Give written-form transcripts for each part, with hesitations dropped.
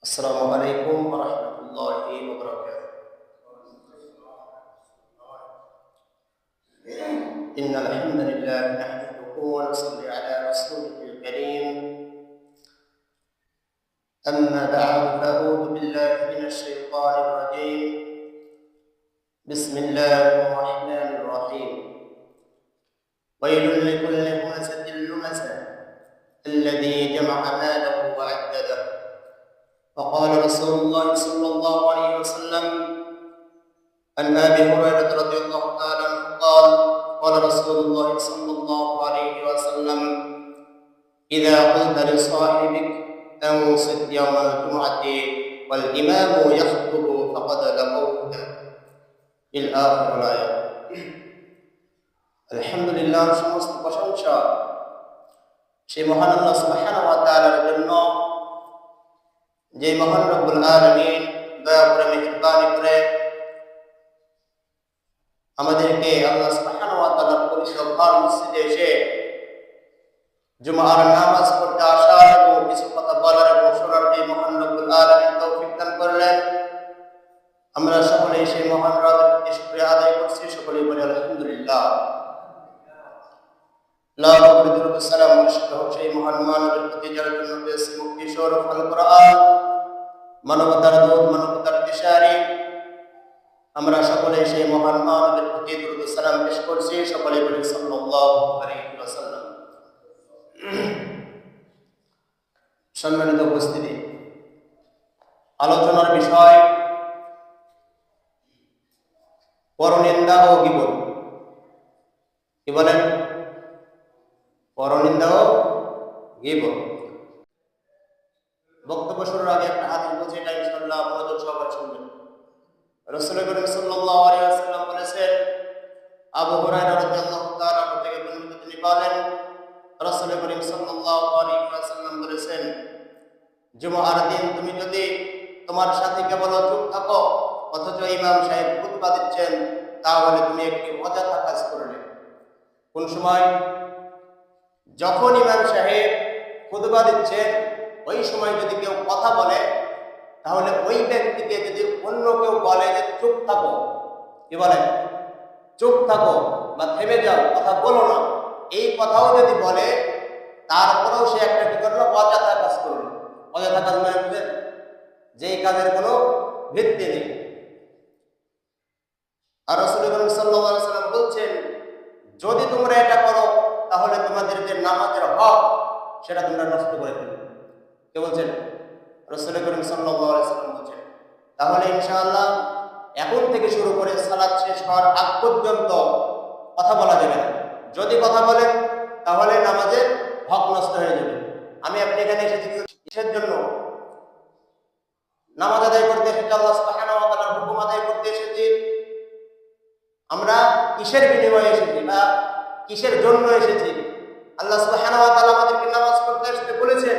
السلام عليكم ورحمة الله وبركاته. إن الحمد لله نحمده ونصلي على رسوله الكريم. أما بعد فأعوذ بالله من الشيطان الرجيم. بسم الله الرحمن الرحيم. ويل لكل همزة لمزة الذي جمع ماله وعدده. وقال رسول الله صلى الله عليه وسلم عن ابي هريره رضي الله تعالى عنه قال قال رسول الله صلى الله عليه وسلم اذا قلت لصاحبك انصت يوم الجمعه والامام يخطب فقد لغوت الى اخر الايه. আলহামদুলিল্লাহ, সমস্ত প্রশংসা সেই মহান আল্লাহ সুবহানাহু ওয়া তাআলার জন্য, যে মহান রব্বুল আলামিন দয়া করে মেহেরবানি করে আমাদেরকে আল্লাহ সুবহানাহু ওয়া তাআলার পবিত্র ঘর মসজিদে এসে জুমার নামাজ পড়তে আসার এবং কিছু কথা বলার এবং শোনার যে মহান রব্বুল আলামিন তৌফিক দান করলেন, আমরা সকলেই সেই মহান রবের প্রতি শুকরিয়া আদায় করছি। সকলেই বলি আলহামদুলিল্লাহ। লাখ কোটি দরুদ সালাম বর্ষিত হোক সেই মহান মানবের প্রতি, যার জন্য পেয়েছে মুক্তি স্বরূপ আল কোরআন, মানবতার দূত, মানবতার দিশারি। আমরা সকলে সেই মহান মানবের প্রতি দরুদ সালাম পেশ করছি। সকলে বলি সাল্লাল্লাহু আলাইহি ওয়াসাল্লাম। সম্মানিত উপস্থিতি, আলোচনার বিষয় পরনিন্দা ও গীবত। কি বলেন? পরনিন্দা ও গীবত। বক্তব্য শুরুর আগে একটা হাদিস বলছি, এটা ইনশাআল্লাহ মনোযোগ সহকারে শুনবেন। রাসূল করিম সাল্লাল্লাহু আলাইহি ওয়াসাল্লাম বলেছেন, আবু হুরায়রা রাদিয়াল্লাহু তাআলা থেকে বর্ণিত, তিনি বলেন রাসূল করিম সাল্লাল্লাহু আলাইহি ওয়াসাল্লাম বলেছেন, জুমার দিন তুমি যদি তোমার সাথীকে বলো চুপ থাকো, অথচ ইমাম সাহেব খুতবা দিচ্ছেন, তাহলে তুমি একটি অযথা কাজ করলে। কোন সময়? যখন ইমাম সাহেব খুতবা দিচ্ছেন ওই সময় যদি কেউ কথা বলে, তাহলে ওই ব্যক্তিকে যদি অন্য কেউ বলে যে চুপ থাকো, কি বলে? চুপ থাকো বা থেমে যাও, কথা বলো না, এই কথাও যদি বলে, তারপরেও সে একটা কি করলো? অযথা কাজ করলো। অযথা কাজ মানে বুঝলেন? যেই কাজের কোনো ভিত্তি নেই। আর রাসূল সাল্লাল্লাহু আলাইহি ওয়াসাল্লাম বলছেন, যদি তোমরা এটা করো তাহলে তোমাদের যে নামাজের হক সেটা তোমরা নষ্ট করে ফেলবে। কে বলছেন? রাসূল করিম সাল্লাল্লাহু আলাইহি ওয়াসাল্লাম বলছেন। তাহলে ইনশাআল্লাহ এখন থেকে শুরু করে সালাত শেষ হওয়ার আগ পর্যন্ত কথা বলা যাবে না। যদি কথা বলেন তাহলে নামাজের হক নষ্ট হয়ে যাবে। আমি আপনি এখানে এসেছি কিসের জন্য? নামাজ আদায় করতে এসেছি, আল্লাহ সুবহানাহু ওয়া তাআলার হুকুম আদায় করতে এসেছি। আমরা কিসের বিনিময়ে এসেছি বা কিসের জন্য এসেছি? আল্লাহ সুবহানাহু ওয়া তাআলা আমাদেরকে নামাজ পড়তে আসতে বলেছেন,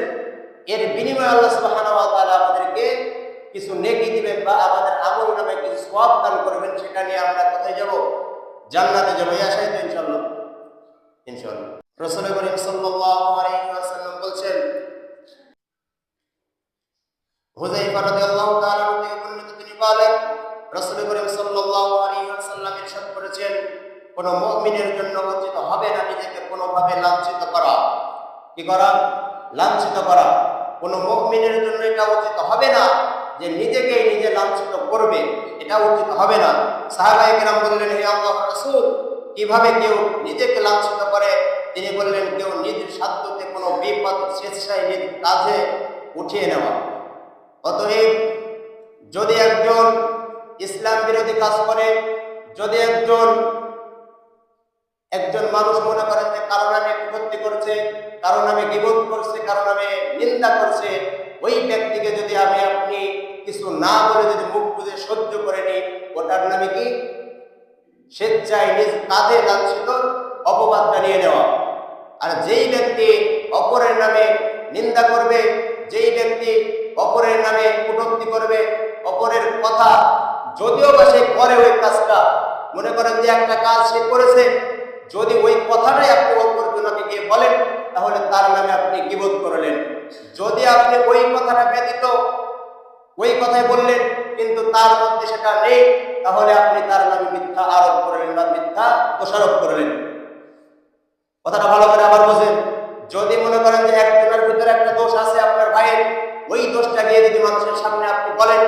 এর বিনিময়ে আল্লাহ সুবহানাহু ওয়া তাআলা আমাদেরকে কিছু নেকি দিবেন বা আমাদের আমল নামে কিছু সওয়াব দান করবেন। সেটা নিয়ে আমরা কোথায় যাব? জান্নাতে যাব। এই আশায় তো ইনশাআল্লাহ। ইনশাআল্লাহ রাসূল করিম সাল্লাল্লাহু আলাইহি ওয়াসাল্লাম বলেন, হুযায়ফা রাদিয়াল্লাহু তাআলা থেকে বর্ণিত, তিনি বলেন রাসূল করিম সাল্লাল্লাহু আলাইহি ওয়াসাল্লাম ইরশাদ করেছেন, কোন মুমিনের জন্য উচিত হবে না নিজেকে কোনোভাবে লাঞ্ছিত করা। কি করা? লাঞ্ছিত করা। কোন মুমিনের জন্য এটা উচিত হবে না যে নিজেকেই নিজে লাঞ্ছিত করবে, এটা উচিত হবে না। সাহাবায়ে কেরাম বললেন, হে আল্লাহর রাসূল, কিভাবে কেউ নিজেকে লাঞ্ছিত করে? তিনি বললেন, কেউ নিজের সাধ্যতে কোনো বিপদ স্বেচ্ছায় নিজ কাঁধে উঠিয়ে নেওয়া। অতএব যদি একজন ইসলাম বিরোধী কাজ করে, যদি একজন মানুষ মনে করেন যে কারো নামে কটূক্তি করছে, কারো নামে গীবত করছে, কারো নামে নিন্দা করছে, ওই ব্যক্তিকে যদি আপনি কিছু না বলে যদি মুখ বুজে সহ্য করে নিই, ওটার নামে কি? স্বেচ্ছায় নিজ কাঁধে লাঞ্ছিত অপবাদটা নিয়ে নেওয়া। আর যেই ব্যক্তি অপরের নামে নিন্দা করবে, যেই ব্যক্তি অপরের নামে কটূক্তি করবে, অপরের কথা যদিও বা সে করে ওই কাজটা, মনে করেন যে একটা কাজ সে করেছে, যদি ওই কথাটাই আপনি অপরজনকে গিয়ে বলেন, তাহলে তার নামে আপনি গীবত করলেন। যদি আপনি ওই কথাটা ব্যতীত ওই কথাই বললেন কিন্তু তার মধ্যে সেটা নেই, তাহলে আপনি তার নামে মিথ্যা আরোপ করলেন বা মিথ্যা দোষারোপ করলেন। কথাটা ভালো করে আবার বোঝেন। যদি মনে করেন যে একজনের ভিতরে একটা দোষ আছে আপনার ভাইয়ের, ওই দোষটা গিয়ে যদি মানুষের সামনে আপনি বলেন,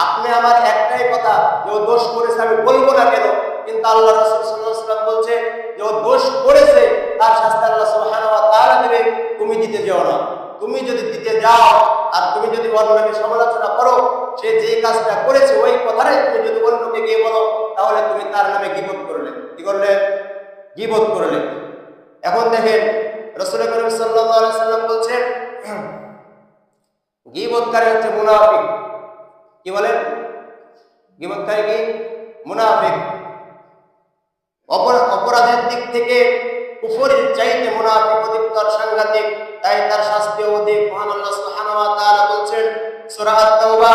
আপনি আমার একটাই কথা যে ও দোষ করেছে আমি বলবো না কেন, কিন্তু আল্লাহ রাসূল সাল্লাল্লাহু আলাইহি ওয়াসাল্লাম বলছে যে ও দোষ করেছে তার শাস্তি আল্লাহ সুবহানাহু ওয়া তাআলা দেবে, তুমি দিতে যাও না। তুমি যদি দিতে যাও আর তুমি যদি অন্যকে সমালোচনা করো, সে যে কাজটা করেছে ওই কথাটাই তুমি যদি অন্যকে গিয়ে বলো, তাহলে তুমি তার নামে গীবত করলে। কি করলে? গীবত করলে। এখন দেখেন রাসূল করিম সাল্লাল্লাহু আলাইহি ওয়াসাল্লাম বলছেন গীবতকারী হচ্ছে মুনাফিক। কি বলেন? গীবতকারী কি? মুনাফিক। অপরাধের দিক থেকে কুফরের চাইতে মুনাফিক অধিকতর সাংঘাতিক, তাই তার শাস্তি অধিক। মহান আল্লাহ সুবহানাহু ওয়া তাআলা বলছেন সূরা আত-তাওবা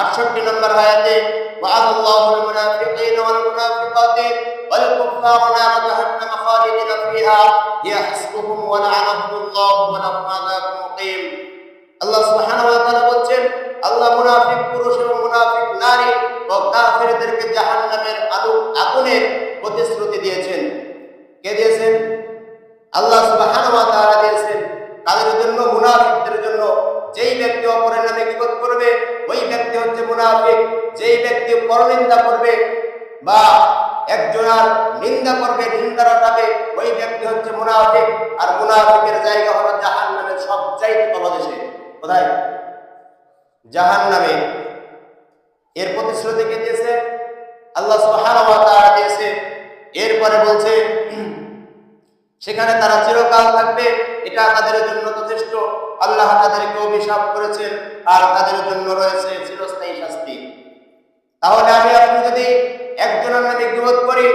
68 নম্বর আয়াতে, ওয়া'আদাল্লাহুল মুনাফিকিনা ওয়াল মুনাফিকাতি ওয়াল কুফারা নারা জাহান্নাম খালিদিনা ফিহা হিয়া হাসবুহুম ওয়া লা'নাহুমুল্লাহু ওয়া লাহুম আযাবুন মুকিম। আল্লাহ সুবহানাহু ওয়া তাআলা বলছেন আল্লাহ মুনাফিক পুরুষ এবং মুনাফিক নারী ও কাফেরদেরকে জাহান্নামের আগুনের প্রতিশ্রুতি দিয়েছেন। কে দিয়েছেন? আল্লাহ সুবহানাহু ওয়া তাআলা দিয়েছেন। কাদের জন্য? মুনাফিকদের জন্য। যেই ব্যক্তি অপরের নামে গীবত করবে ওই ব্যক্তি হচ্ছে মুনাফিক। যেই ব্যক্তি পরনিন্দা করবে বা একজনের নিন্দা করবে, নিন্দা রটাবে, ওই ব্যক্তি হচ্ছে মুনাফিক। আর মুনাফিকের জায়গা হলো জাহান্নামের সবচাইতে তলদেশে। কোথায়? জাহান্নামে। এর প্রতিশ্রুতি কে দিয়েছে? আল্লাহ সুবহানাহু ওয়া তাআলা দিয়েছে। এরপরে বলছে সেখানে তারা চিরকাল থাকবে, এটা তাদের জন্য যথেষ্ট। আল্লাহ তাদেরকে অভিশাপ করেছেন আর তাদের জন্য রয়েছে চিরস্থায়ী শাস্তি। তাহলে আমি আপনি যদি একজনের নামে গীবত করি,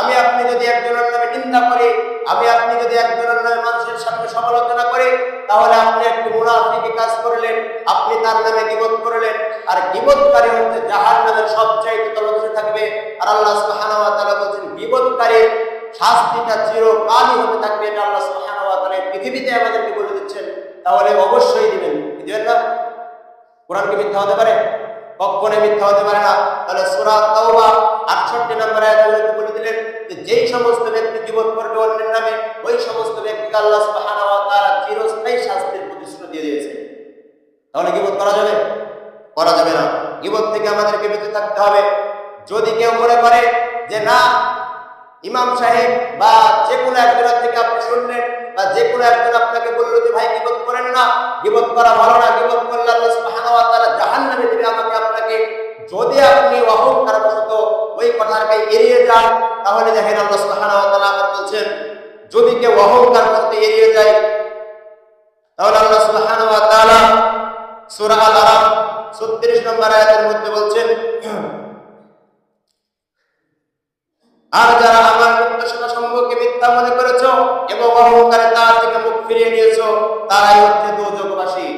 আমি আপনি যদি একজনের নামে নিন্দা করি, আমি আপনি যদি একজনের নামে মানুষের সামনে সমালোচনা করি, তাহলে আপনি একটি মুনাফিকি কাজ করলেন, আপনি তার নামে গীবত করলেন। আর গীবতকারী হচ্ছে জাহান্নামের সবচাইতে তলদেশে থাকবে। আর আল্লাহ সুবহানাহু ওয়া তাআলা বলেন গীবতকারীর শাস্তিটা চিরকালই হতে থাকবে। এটা আল্লাহ সুবহানাহু ওয়া তাআলা পৃথিবীতে আমাদেরকে বলে দিচ্ছেন, তাহলে অবশ্যই দিবেন। দিবেন না? কোরআন কি মিথ্যা হতে পারে? কখনোই মিথ্যা হতে পারে না। তাহলে সূরা তাওবা 68 নম্বর আয়াতে বলে দিলেন যে যেই সমস্ত ব্যক্তি গীবত করবে অন্যের নামে, ওই সমস্ত ব্যক্তিকে আল্লাহ সুবহানাহু ওয়া তাআলা চিরস্থায়ী শাস্তির প্রতিশ্রুতি দিয়েছে। তাহলে গীবত করা যাবে? করা যাবে না। গীবত থেকে আমাদেরকে বেঁচে থাকতে হবে। যদি কেউ মনে করে যে না, ইমাম সাহেব বা যে কোনো একজনের থেকে আপনি শুনলেন বা যে কোনো একজন আপনাকে বললো যে ভাই গীবত করেন না, গীবত করা ভালো না, গীবত করলে আল্লাহ সুবহানাহু ওয়া তাআলা জাহান্নামে দিবে আমাকে আপনাকে, যদি আপনি অহংকারবশত ওই কথাটাকে এড়িয়ে যান, তাহলে দেখেন আল্লাহ সুবহানাহু ওয়া তাআলা আবার বলছেন যদি কেউ অহংকারবশত এড়িয়ে যায়, তাহলে আল্লাহ সুবহানাহু ওয়া তাআলা সূরা আল-আরাফ 36 নম্বর আয়াতের মধ্যে বলছেন আর যারা আমার নির্দেশনা সম্পর্কে মিথ্যা মনে করেছো এবং অহংকারে তার থেকে মুখ ফিরিয়ে নিয়েছো, তারাই হচ্ছে দোজখবাসী।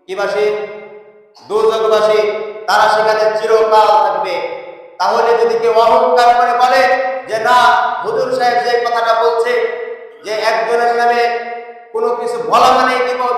কি বাসী? দোজখবাসী। তারা সেখানে চিরকাল থাকবে। তাহলে যদি কেউ অহংকার করে বলে যে না, হুজুর সাহেব যে কথাটা বলছে যে একজনের নামে কোনো কিছু বলা মানে গীবত,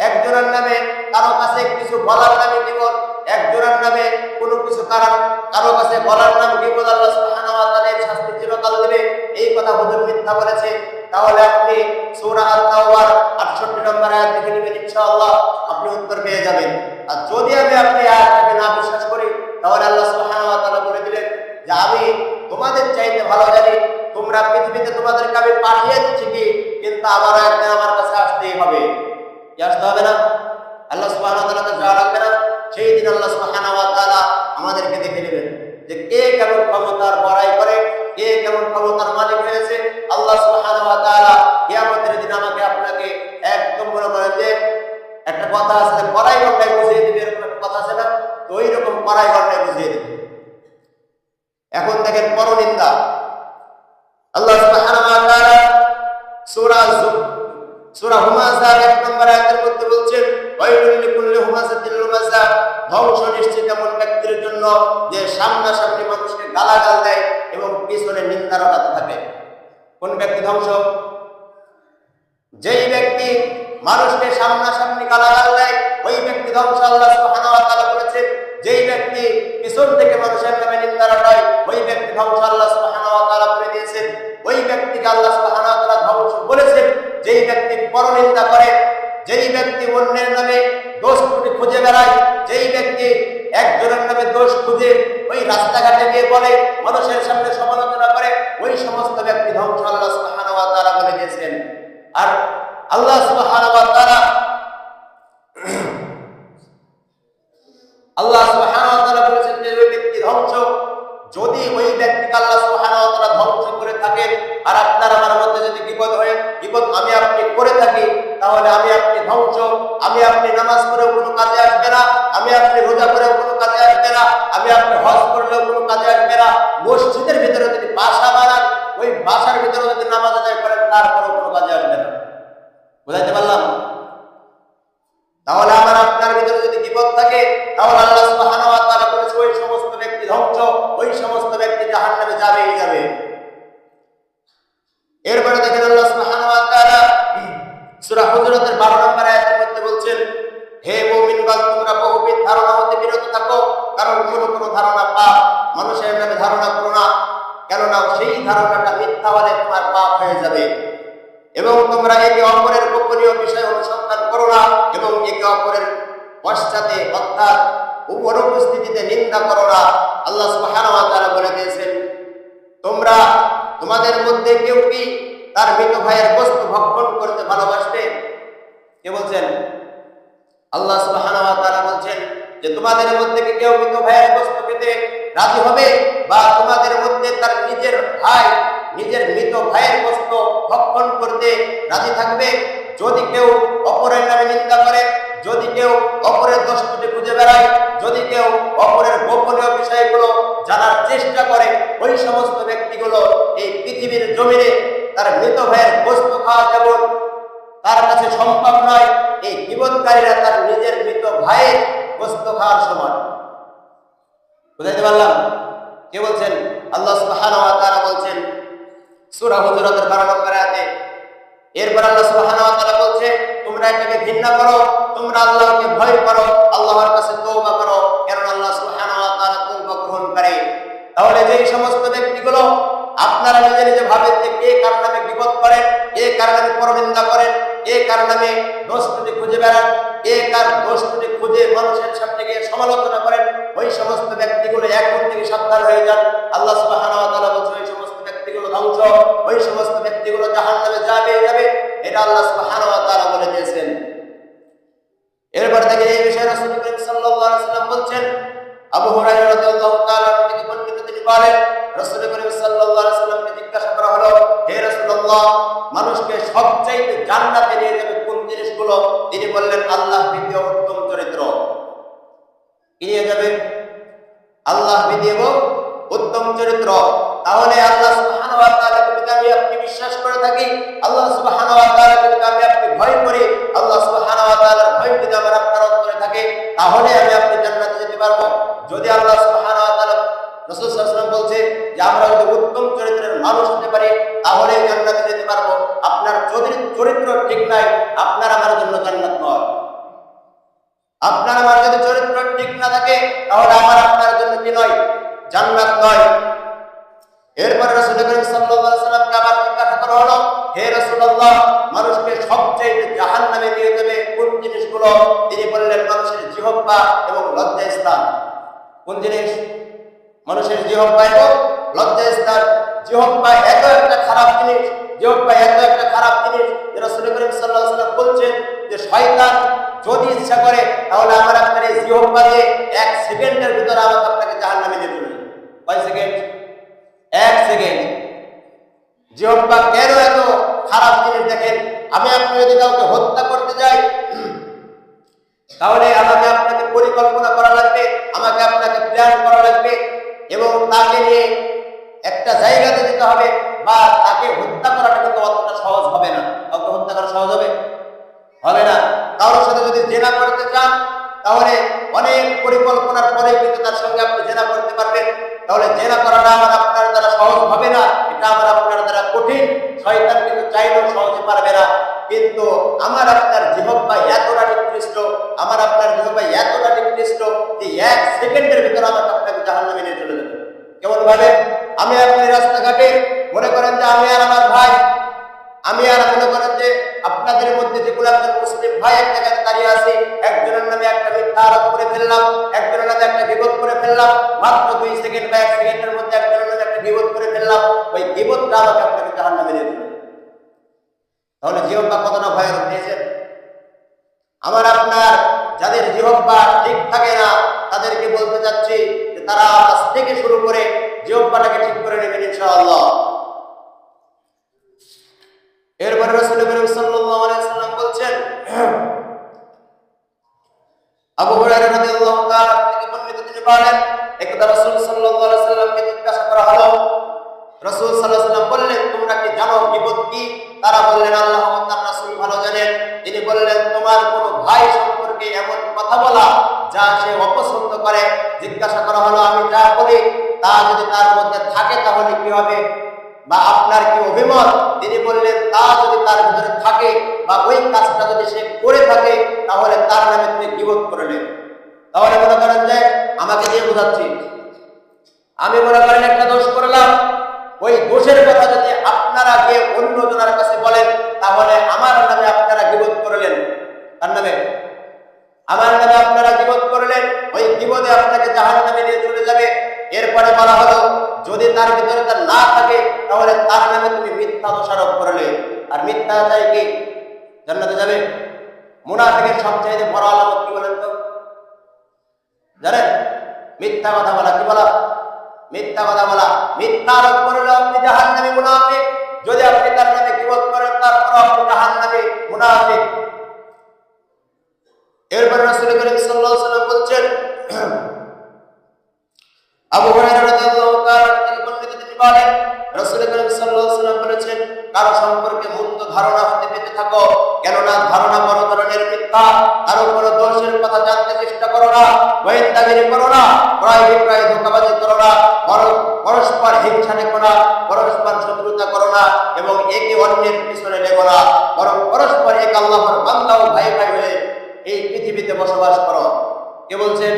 একজনের নামে কারো কাছে কিছু বলার নামে গীবত, একজনের নামে কোনো কিছু কারো কাছে বলার নাম গীবত, আল্লাহ সুবহানাহু ওয়া তাআলা শাস্তি চিরকাল দেবে, এই কথা হুজুর মিথ্যা বলেছে, তাহলে আপনি সূরা আত-তাওবার 68 নম্বর আয়াত দেখে নেবেন, ইনশাআল্লাহ আপনি উত্তর পেয়ে যাবেন। আর যদি আপনি আয়াতটাকে না বিশ্বাস করি, তাহলে আল্লাহ সুবহানাহু ওয়া তাআলা বলে দিলেন যে আমি তোমাদের চাইতে ভালো জানি, তোমরা পৃথিবীতে তোমাদেরকে আমি পাঠিয়ে দিচ্ছি কি, কিন্তু আবার একদিন আমার কাছে আসতেই হবে। কি আসতে হবে না? আল্লাহ সুবহানাহু ওয়া তাআলা যাওয়া লাগবে না। সেই দিন আল্লাহ সুবহানাহু ওয়া তাআলা আমাদেরকে দেখে নেবেন যে কে কেমন ক্ষমতার বড়াই করে, কে কেমন ক্ষমতার মালিক হয়েছে। আল্লাহ সুবহানাহু ওয়া তাআলা কিয়ামতের দিন আমাকে আপনাকে একদম মনে করেন যে একটা কথা আছে কড়াই গন্ডায় বুঝিয়ে দিবে, এরকম একটা কথা আছে না, তো ওই রকম কড়াই গন্ডায় বুঝিয়ে দিবে। এখন দেখেন পরনিন্দা। আল্লাহ সুবহানাহু ওয়া তাআলা সূরা হুমাযা 1 নম্বর আয়াতের মধ্যে বলছেন ওয়াইলুল লিকুল্লি হুমাযাতিল লুমাযা, ধ্বংস নিশ্চিত এমন ব্যক্তির জন্য যে সামনাসামনি মানুষকে গালাগাল দেয় এবং পিছনে নিন্দা রটাতে থাকে। কোন ব্যক্তি ধ্বংস? যেই ব্যক্তি মানুষকে সামনাসামনি গালাগাল দেয়, ওই ব্যক্তি ধ্বংস। আল্লাহ সুবহানাহু ওয়া তাআলা বলেছেন, যেই ব্যক্তি পিছন থেকে মানুষের নামে নিন্দা রটায় ওই ব্যক্তি ধ্বংস। আল্লাহ সুবহানাহু ওয়া তাআলা বলে দিয়েছেন, ওই ব্যক্তিকে আল্লাহ সুবহানাহু ওয়া তাআলা ধ্বংস বলেছেন। যেই ব্যক্তি পরনিন্দা করে, যেই ব্যক্তি অন্যের নামে দোষ ত্রুটি খুঁজে বেড়ায়, যেই ব্যক্তি একজনের নামে দোষ খুঁজে ওই রাস্তাঘাটে গিয়ে বলে, মানুষের সামনে সমালোচনা করে, ওই সমস্ত ব্যক্তি ধ্বংস আল্লাহ সুবহানাহু ওয়া তাআলা বলে দিয়েছেন। আর আল্লাহ সুবহানাহু ওয়া তাআলা বলেছেন যে ওই ব্যক্তি ধ্বংস। যদি ওই ব্যক্তিকে আল্লাহ সুবহানাহু ওয়া তাআলা ধ্বংস করে থাকেন আর আপনার আমার মধ্যে যদি বিপদ আমি আপনি করে থাকি, তাহলে আমি আপনি ধ্বংস। আমি আপনি নামাজ পড়েও কোনো কাজে আসবে না, আমি আপনি রোজা করেও কোনো কাজে আসবে না, আমি আপনি হজ করলেও কোনো কাজে আসবে না। মসজিদের ভিতরে যদি বাসা বানান, ওই বাসার ভিতরে যদি নামাজ আদায় করেন, তারপরেও কোনো কাজে আসবে না। বুঝাইতে পারলাম? তাহলে আমার আপনার ভিতরে যদি বিপদ থাকে, তাহলে আল্লাহ সুবহানাহু ওয়া তাআলা বলেছে ওই সমস্ত ব্যক্তি ধ্বংস, ওই সমস্ত ব্যক্তি জাহান্নামে যাবেই যাবে। এরপরে দেখেন আল্লাহ সুবহানাহু ওয়া তাআলা সূরা হুজুরাতের 12 নম্বর আয়াতের মধ্যে বলছেন, হে মুমিনগণ, তোমরা বহুবিধ ধারণা হতে বিরত থাকো, কারণ কোনো ধারণা পাপ। মানুষের নামে ধারণা করো না, কেননা সেই ধারণাটা মিথ্যা হলে তোমার পাপ হয়ে যাবে। এবং তোমরা একে অপরের গোপনীয় বিষয় অনুসন্ধান করো না, এবং একে অপরের পশ্চাতে অর্থাৎ অনুপস্থিতিতে নিন্দা করো না। আল্লাহ সুবহানাহু ওয়া তাআলা বলে দিয়েছেন, তোমরা তোমাদের মধ্যে কেউ কি তার মৃত ভাইয়ের বস্তু ভক্ষণ করতে ভালোবাসবে? কে বলছেন? আল্লাহ সুবহানাহু ওয়া তাআলা বলছেন যে তোমাদের মধ্যে কি কেউ মৃত ভাইয়ের বস্তু খেতে রাজি হবে, বা তোমাদের মধ্যে তার নিজের মৃত ভাইয়ের বস্তু ভক্ষণ করতে রাজি থাকবে? যদি কেউ অপরের নামে নিন্দা করে, যদি কেউ অপরের দোষ ত্রুটি খুঁজে বেড়ায়, যদি কেউ অপরের গোপনীয় বিষয়গুলো জানার চেষ্টা করে, ওই সমস্ত ব্যক্তিগুলো এই পৃথিবীর জমিনে তার মৃত ভাইয়ের বস্তু খাওয়া যেমন তার কাছে সম্ভব নয়, এই বিপদকারীরা তার নিজের মৃত ভাইয়ের বস্তু খাওয়ার সমান। বুঝাইতে পারলাম? কে বলছেন? আল্লাহ সুবহানাহু ওয়া তাআলা বলছেন সূরা হুজুরাতের 12 নম্বর আয়াতে। এরপর আল্লাহ সুবহানাহু ওয়া তাআলা বলছে, তোমরা এটাকে ঘৃণা করো, তোমরা আল্লাহকে ভয় করো, আল্লাহর কাছে তওবা করো, কারণ আল্লাহ সুবহানাহু ওয়া তাআলা তওবা গ্রহণ করে। তাহলে যেই সমস্ত ব্যক্তিগুলো আপনারা নিজে নিজে ভাবেন যে কে কার নামে বিপদ করেন, কে কার নামে পরনিন্দা করেন, কে কার নামে দোষ ত্রুটি খুঁজে বেড়ান, কে কার দোষ ত্রুটি খুঁজে মানুষের সামনে গিয়ে সমালোচনা করেন, ওই সমস্ত ব্যক্তিগুলো এখন থেকে সাবধান হয়ে যান। আল্লাহ সুবহানাহু ওয়া তাআলা বলছেন ওই সমস্ত ব্যক্তিগুলো ধ্বংস, ওই সমস্ত ব্যক্তিগুলো জাহান্নামে যাবে। এটা আল্লাহ সুবহানাহু ওয়া তাআলা বলে দিয়েছেন। এরপর থেকে এই বিষয়ে রাসূল করিম সাল্লাল্লাহু আলাইহি ওয়াসাল্লাম বলছেন, আবু হুরায়রা রাদিয়াল্লাহু তাআলা থেকে বর্ণিত, তিনি বলেন, রাসূল করিম সাল্লাল্লাহু আলাইহি ওয়াসাল্লামকে জিজ্ঞাসা করা হলো, হে রাসূলুল্লাহ, মানুষকে সবচাইতে জান্নাতে নিয়ে যাবে কোন জিনিসগুলো? তিনি বললেন, আল্লাহ ভীতি ও উত্তম চরিত্র। কি নিয়ে যাবে? আল্লাহ ভীতি এবং উত্তম চরিত্র। তাহলে আল্লাহ সুবহানাহু ওয়া তাআলাকে যদি আমি আপনি বিশ্বাস করে থাকি, আল্লাহ সুবহানাহু ওয়া তাআলাকে যদি আমি আপনি ভয় করি, আল্লাহ সুবহানাহু ওয়া তাআলার ভয় যদি আমার আপনার অন্তরে থাকে, তাহলে আমি আপনি জান্নাতে যেতে পারবো। যদি আল্লাহ সুবহানাহু ওয়া তাআলা, রাসূল সাল্লাল্লাহু আলাইহি ওয়াসাল্লাম বলছে যে আমরা যদি উত্তম চরিত্রের মানুষ হতে পারি, তাহলে জান্নাতে যেতে পারবো। আপনার চরিত্র ঠিক নাই, আপনার আমার জন্য জান্নাত নয়। আপনার আমার যদি চরিত্র ঠিক না থাকে, তাহলে আমার আপনার জন্য কি নয়? জান্নাত নয়। এরপর রাসূল করিম সাল্লাল্লাহু আলাইহি ওয়াসাল্লামকে আবার জিজ্ঞাসা করা হলো, হে রাসূলুল্লাহ, মানুষকে সবচেয়ে জাহান্নামে নিয়ে যাবে কোন জিনিসগুলো? তিনি বললেন, মানুষের জিহ্বা এবং লজ্জাস্থান। কোন জিনিস? মানুষের জিহ্বা এবং লজ্জাস্থান। জিহ্বা এত একটা খারাপ জিনিস, রাসূল করিম সাল্লাল্লাহু আলাইহি ওয়াসাল্লাম বলছেন যে শয়তান যদি ইচ্ছা করে, তাহলে আমার আপনার এই জিহ্বা দিয়ে 1 সেকেন্ডের ভিতরে আমাকে আপনাকে জাহান্নামে নিয়ে যাবে। কয় সেকেন্ড? 1 সেকেন্ড। জিহ্বা কেন এত খারাপ জিনিস? দেখেন, আমি আপনি যদি কাউকে হত্যা করতে যাই, তাহলে আমাকে আপনাকে পরিকল্পনা করা লাগবে, আমাকে আপনাকে প্ল্যান করা লাগবে, এবং তাকে নিয়ে একটা জায়গাতে যেতে হবে, বা তাকে হত্যা করাটা কিন্তু অতটা সহজ হবে না। কাউকে হত্যা করা সহজ হবে না। কারোর সাথে যদি জেনা করতে চান, তাহলে অনেক পরিকল্পনার পরে কিন্তু তার সঙ্গে আপনি জেনা করতে পারবেন। তাহলে জেনা করাটা আমার আপনার দ্বারা সহজ হবে না, এটা আমার আপনার দ্বারা কঠিন। শয়তান কিন্তু চাইলেও সহজে পারবে না। কিন্তু আমার আপনার জিহ্বা এতটা নিকৃষ্ট, আমার আপনার জিহ্বা এতটা নিকৃষ্ট যে 1 সেকেন্ডের ভিতরে আমাকে আপনাকে জাহান্নামে নিয়ে চলে যাবে। কেমন ভাবে? আমি আপনি রাস্তাঘাটে মনে করেন যে আমি আর আমার ভাই, আমি আর মনে করেন যে আপনাদের মধ্যে যে কোনো একজন মুসলিম ভাই একটা জায়গায় দাঁড়িয়ে আছে, একজনের নামে একটা মিথ্যা আরোপ করে ফেললাম, একজনের নামে একটা গীবত করে ফেললাম, মাত্র 2 সেকেন্ড বা 1 সেকেন্ডের মধ্যে একজনের নামে একটা গীবত করে ফেললাম, ওই গীবতটা আমাকে আপনাকে জাহান্নামে নিয়ে যাবে। তাহলে জিহ্বা কতটা ভয়ানক দিয়েছেন? আমার আপনার যাদের জিহ্বা ঠিক থাকে না তাদেরকে বলতে চাচ্ছি যে তারা আজ থেকে শুরু করে জিহ্বাটাকে ঠিক করে নেবেন ইনশাআল্লাহ। এরপরে রাসূল করিম সাল্লাল্লাহু আলাইহি ওয়াসাল্লাম বলছেন, আবু হুরায়রা রাদিয়াল্লাহু তাআলা থেকে বর্ণিত, তিনি বলেন, একদা রাসূল সাল্লাল্লাহু আলাইহি ওয়াসাল্লামকে জিজ্ঞাসা করা হলো, রাসূল সাল্লাল্লাহু আলাইহি ওয়াসাল্লাম বললেন, তোমরা কি জানো গীবত কি? তারা বললেন, আল্লাহ ও তার রাসূল ভালো জানেন। তিনি বললেন, তোমার কোনো ভাই সম্পর্কে এমন কথা বলা যা সে অপছন্দ করে। জিজ্ঞাসা করা হলো, আমি যা বলি তা যদি তার মধ্যে থাকে তাহলে কি হবে, বা আপনার কি অভিমত? তিনি বললেন, তা যদি তার ভিতরে থাকে বা ওই কাজটা যদি সে করে থাকে তাহলে তার নামে তুমি গীবত করলে। তাহলে মনে করেন যে আমাকে দিয়ে বোঝাচ্ছি, আমি মনে করেন একটা দোষ করলাম, ওই দোষের কথা যদি আপনারা গিয়ে অন্য জনের কাছে বলেন তাহলে আমার নামে আপনারা গীবত করলেন। তার নামে আমার নামে আপনারা গীবত করলেন, ওই গীবতে আপনাকে জাহান্নামে নিয়ে চলে যাবে। এরপরে বলা হলো, যদি তার ভিতরে তা না থাকে তাহলে তার নামে তুমি মিথ্যা দোষারোপ করলে। আর মিথ্যা চাই কি জান্নাতে যাবে? মুনাফিকের সবচেয়ে বড় আলামত কি বলেন তো? জানেন? মিথ্যা কথা বলা। কি বলা? মিথ্যা কথা বলা। মিথ্যা আরোপ করলে আপনি জাহান্নামী মুনাফিক। যদি আপনি তার নামে গীবত করেন তারপর আপনি জাহান্নামী মুনাফিক। এরপর রাসূল করিম সাল্লাল্লাহু আলাইহি ওয়াসাল্লাম বলছেন, আবু হুরায়রা রাদিয়াল্লাহু তাআলা থেকে বর্ণিত, তিনি বলেন, রাসূল করিম সাল্লাল্লাহু আলাইহি ওয়াসাল্লাম বলেছেন, কারো সম্পর্কে মন্দ ধারণা হতে পেতে থাকো, কেননা ধারণা বড় ধরনের মিথ্যা। কারো কোনো দোষের কথা জানতে চেষ্টা করো না, গোয়েন্দাগিরি করো না, প্রায় ধোঁকাবাজি করো না, পরস্পর হিংসা রেখো না, পরস্পর শত্রুতা করো না, এবং একে অন্যের পিছনে লেগো না, বরং পরস্পর এক আল্লাহর বান্দা ও ভাই ভাই হয়ে এই পৃথিবীতে বসবাস করো। কে বলছেন?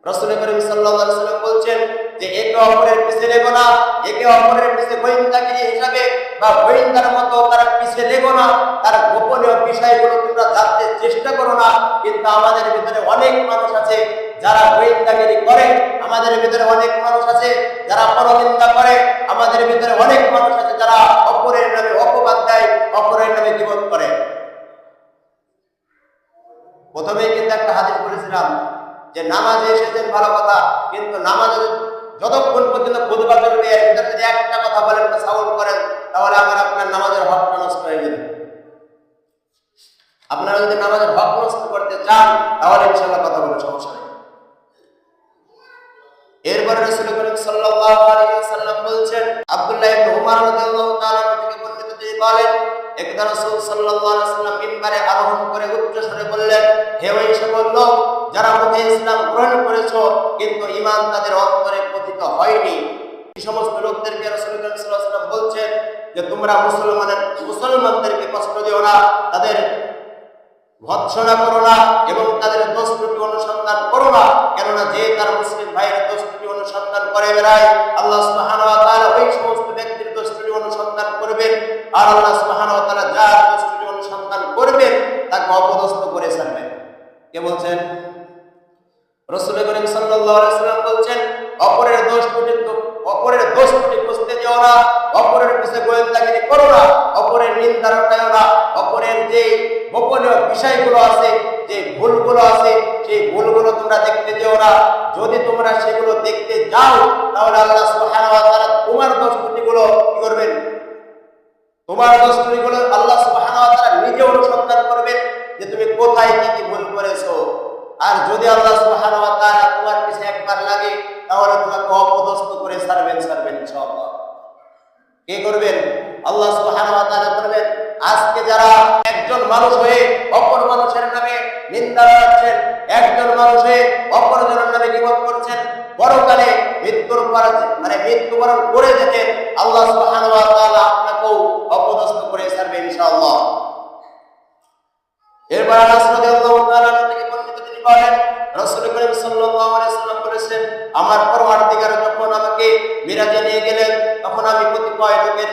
রাসূল করিম সাল্লাল্লাহু আলাইহি ওয়াসাল্লাম বলছেন যে একে অপরের পিছে লেগো না, একে অপরের পিছে গোয়েন্দাগিরি হিসাবে বা গোয়েন্দার মতো তার পিছে লেগো না, তার গোপনীয় বিষয়গুলো তোমরা জানতে চেষ্টা করো না। কিন্তু আমাদের ভিতরে অনেক মানুষ আছে যারা গোয়েন্দাগিরি করে, আমাদের ভিতরে অনেক মানুষ আছে যারা পরনিন্দা করে, আমাদের ভিতরে অনেক মানুষ আছে যারা অপরের নামে অপবাদ দেয়, অপরের নামে গীবত করে। প্রথমেই কিন্তু একটা হাদিস বলেছিলাম যে নামাজে এসেছেন ভালো কথা, কিন্তু নামাজে যতক্ষণ পর্যন্ত খুতবা চলবে এর ভিতরে যদি একটা কথা বলেন বা সাউন্ড করেন তাহলে আপনার নামাজের হকটা নষ্ট হয়ে যাবে। আপনারা যদি নামাজের হক নষ্ট করতে চান তাহলে ইনশাআল্লাহ কথা বলে সমস্যা নেই। এরপরে রাসূল করিম সাল্লাল্লাহু আলাইহি ওয়াসাল্লাম বলছেন, আব্দুল্লাহ ইবনে উমর রাদিয়াল্লাহু তাআলা থেকে বর্ণিত, তিনি বলেন, একদা রাসূল সাল্লাল্লাহু আলাইহি ওয়াসাল্লাম মিম্বারে আরোহণ করে উচ্চ স্বরে বললেন, হে ওই সকল লোক যারা মুখে ইসলাম গ্রহণ করেছো কিন্তু ঈমান তাদের অন্তরে পতিত হয়নি। এই সমস্ত লোকদেরকে রাসূল করিম সাল্লাল্লাহু আলাইহি ওয়াসাল্লাম বলছেন যে তোমরা মুসলমানদেরকে কষ্ট দিও না, তাদের ভৎসনা করো না এবং তাদের দোষ ত্রুটি অনুসন্ধান করো না, কেননা যে তার মুসলিম ভাইয়ের দোষ ত্রুটি অনুসন্ধান করে বেড়ায় আল্লাহ সুবহানাহু ওয়া তাআলা ওই সমস্ত ব্যক্তির দোষ ত্রুটি অনুসন্ধান করবেন, আর আল্লাহ সুবহানাহু ওয়া তাআলা যার দোষ ত্রুটি অনুসন্ধান করবেন তাকে অপদস্থ করে ছাড়বেন। কে বলছেন? রাসূল করিম সাল্লাল্লাহু আলাইহি ওয়াসাল্লাম বলছেন, অপরের দোষ ত্রুটি খুঁজতে যেও না, অপরের পিছে গোয়েন্দাগিরি করো না, অপরের নিন্দা রটায়ো না, অপরের যে গোপনীয় বিষয়গুলো আছে, যে ভুলগুলো আছে সেই ভুলগুলো তোমরা দেখতে যেও না। যদি তোমরা সেগুলো দেখতে যাও তাহলে আল্লাহ সুবহানাহু ওয়া তাআলা তোমার দোষ ত্রুটিগুলো কি করবেন? তোমার দোষ ত্রুটিগুলো আল্লাহ সুবহানাহু ওয়া তাআলা নিজে অনুসন্ধান করবেন যে তুমি কোথায় কি ভুল করেছো। আর যদি আল্লাহ সুবহানাহু ওয়া তাআলা তোমার পিছে একবার লাগে তাহলে তোমাকে অপদস্থ করে ছাড়বেন ইনশাআল্লাহ। কে করবেন? আল্লাহ সুবহানাহু ওয়া তাআলা করবেন। আজকে যারা একজন মানুষ হয়ে অপর মানুষের নামে নিন্দা করছেন, একজন মানুষ হয়ে অপরজনের নামে গীবত করছেন, পরকালে মৃত্যুবরণ করে যেতেন, আল্লাহ সুবহানাহু ওয়া তাআলা আপনাকেও অপদস্থ করে ছাড়বেন ইনশাআল্লাহ। এরপর আনাস রাদিয়াল্লাহু তাআলা থেকে বর্ণিত তিনি বলেন রাসূল করিম সাল্লাল্লাহু আলাইহি ওয়াসাল্লাম বলেছেন, আমার পরওয়ারদিগার যখন আমাকে মিরাজে নিয়ে গেলেন তখন আমি কতিপয় লোকের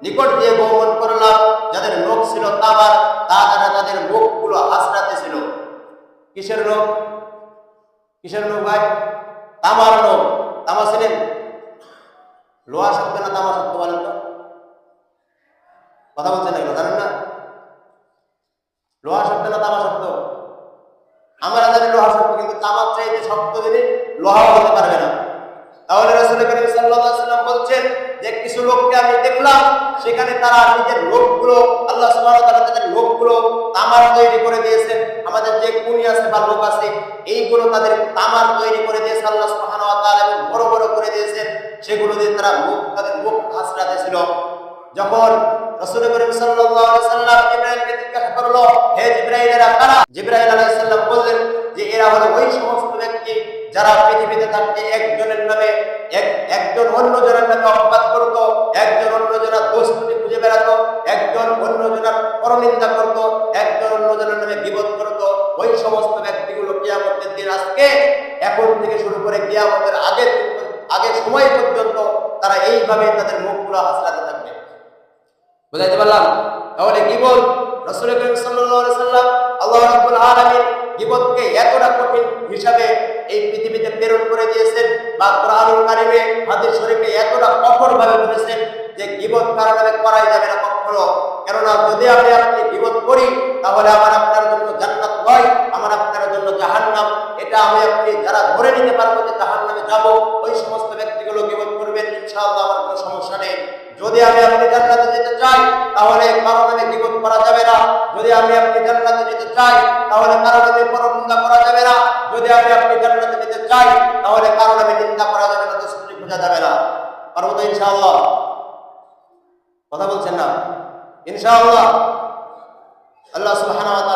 নিকট দিয়ে ভ্রমণ করলাম যাদের মুখ ছিল তামার, তাদের মুখগুলো হাসরাতে ছিল। কিসের লোক? কিসের লোক ভাই? তামার লোক। তামা ছিলেন? লোহা শক্ত না তামা শক্ত বলেন তো? কথা বলছেন এগুলো জানেন না? লোহা শক্ত না তামা শক্ত? আমরা জানি লোহা শক্ত, কিন্তু তামার চাইতে শক্ত জিনিস লোহাও হতে পারবে না। তাহলে রাসূল করিম সাল্লাল্লাহু আলাইহি ওয়াসাল্লাম বলছেন যে কিছু লোককে আমি দেখলাম সেখানে তারা নিজের লোকগুলো আল্লাহ সুবহানাহু ওয়া তাআলা তাদের লোকগুলো তামার তৈরি করে দিয়েছেন। আমাদের যে কুনি আছে বা লোক আছে এইগুলো তাদের তামার তৈরি করে দিয়েছে আল্লাহ সুবহানাহু ওয়া তাআলা, এবং বড় বড় করে দিয়েছেন। সেগুলো দিয়ে তারা তাদের মুখ হাসরাতে ছিল। যখন রাসূল করিম সাল্লাল্লাহু আলাইহি ওয়াসাল্লাম জিবরাইলকে জিজ্ঞাসা করলো, হে জিবরাইল এরা কারা? জিবরাইল আলাইহিস সালাম বললেন যে এরা হলো ওই সমস্ত ব্যক্তি যারা পৃথিবীতে থাকতে একজনের নামে একজন অন্যজনের নামে অপবাদ করত, একজন অন্যজনের দোষ ত্রুটি খুঁজে বেড়াতো, একজন অন্যজনের পরনিন্দা করত, একজন অন্যজনের নামে গীবত করত। ওই সমস্ত ব্যক্তিগুলো কিয়ামতের দিন আজকে এখন থেকে শুরু করে কিয়ামতের আগের সময় পর্যন্ত তারা এইভাবে তাদের মুখগুলো হাসরাতে থাকবে। বুঝাইতে পারলাম? তাহলে গীবত রাসূল করিম সাল্লাল্লাহু আলাইহি ওয়াসাল্লাম আল্লাহ রাব্বুল আলামিন গীবতকে এতটা কঠিন হিসাবে এই পৃথিবীতে প্রেরণ করে দিয়েছেন, বা কোরআনুল কারীমে হাদিস শরীফে এতটা কঠোরভাবে বলেছেন যে গীবত কারো নামে করাই যাবে না কখনো। কেননা যদি আপনি গীবত করি তাহলে আমার আপনার জন্য জান্নাত নয়, আমার আপনার জন্য জাহান্নাম। এটা আপনি যারা ধরে নিতে পারবো যে জাহান্নামে যাব, ওই সমস্ত ব্যক্তিগুলো গীবত করবেন, ইনশাআল্লাহ আমার কোনো সমস্যা নেই। যদি আপনি জান্নাতে যেতে চাই তাহলে কারো নামে গীবত করা যাবে না। যদি আপনি জান্নাতে যেতে চাই তাহলে কারো নামে পরনিন্দা করা যাবে না। যদি আপনি জান্নাতে যেতে চাই তাহলে কারো নামে নিন্দা করা যাবে না, দোষত্রুটি খোঁজা যাবে না। পারবো তো ইনশাআল্লাহ? কথা বলছেন না? ইনশাআল্লাহ। আল্লাহ সুবহানাহু ওয়া তাআলা